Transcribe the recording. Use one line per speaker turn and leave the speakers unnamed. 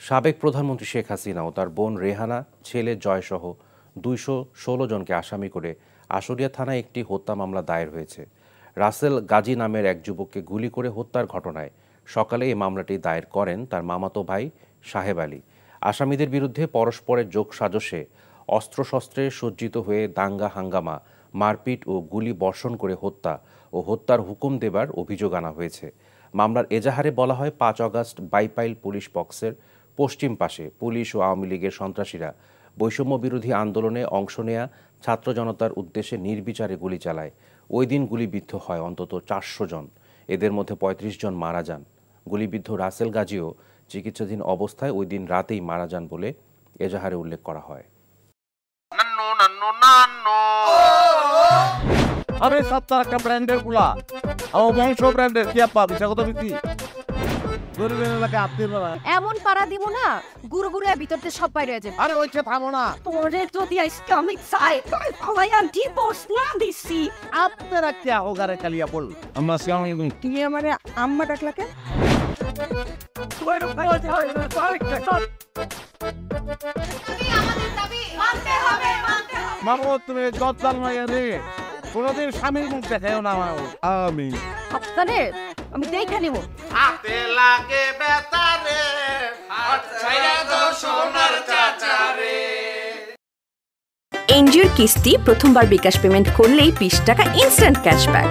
সাবেক প্রধানমন্ত্রী শেখ হাসিনা ও তার বোন রেহানা, ছেলে জয়সহ ২১৬ জনকে আসামি করে আশুলিয়া থানায় একটি হত্যা মামলা দায়ের হয়েছে। রাসেল গাজী নামের এক যুবককে গুলি করে হত্যার ঘটনায় সকালে এই মামলাটি দায়ের করেন তার মামাতো ভাই সাহেব আলী। আসামিদের বিরুদ্ধে পরস্পরের যোগসাজশে অস্ত্রশস্ত্রে সজ্জিত হয়ে দাঙ্গা হাঙ্গামা, মারপিট ও গুলি বর্ষণ করে হত্যা ও হত্যার হুকুম দেবার অভিযোগ আনা হয়েছে। মামলার এজাহারে বলা হয়, ৫ আগস্ট বাইপাইল পুলিশ বক্সের পশ্চিম পাশে পুলিশ ও আওয়ামী লীগের সন্ত্রাসীরা বৈষম্য বিরোধী আন্দোলনে অংশ নেয়া ছাত্র জনতার উদ্দেশ্যে নির্বিচারে গুলি চালায়। ওই দিন গুলিবিদ্ধ হয় অন্তত ৪০০ জন। এদের মধ্যে ৩৫ জন মারা যান। গুলিবিদ্ধ রাসেল গাজীও চিকিৎসাধীন অবস্থায় ওই দিন রাতেই মারা যান বলে এজাহারে উল্লেখ করা হয়।
আরে সপ্তাহ একটা ব্র্যান্ডের গুলা আমার বংশ ব্র্যান্ডের কি আপা বিচার কত বিক্রি গরিবের এলাকায় আপনি
এমন পাড়া দিব না গুরু গুরু ভিতরতে সব বাইরে যাবে।
আরে ওইটা থামো না,
তোরে যদি ইসলামিক সাইড সবাই আমি ডিভোর্স না দিছি
আপনারা কি হোগারে কালিয়া বল আমরা সিয়ামি
তুমি আমারে আম্মা ডাকলাকে
তুমি আমাদের দাবি মানতে হবে
মাগো তুমি গদ্দাল মাইয়া রে কোনদিন স্বামীর মুখ দেখাও না আমি
আপনারে আমি দেখে নিব।
হাতে লাগে বেতারে হাত ছাইরা দাও সোনার চাচারে।
এনজিওর কিস্তি প্রথমবার বিকাশ পেমেন্ট করলেই ২০ টাকা ইনস্ট্যান্ট ক্যাশব্যাক।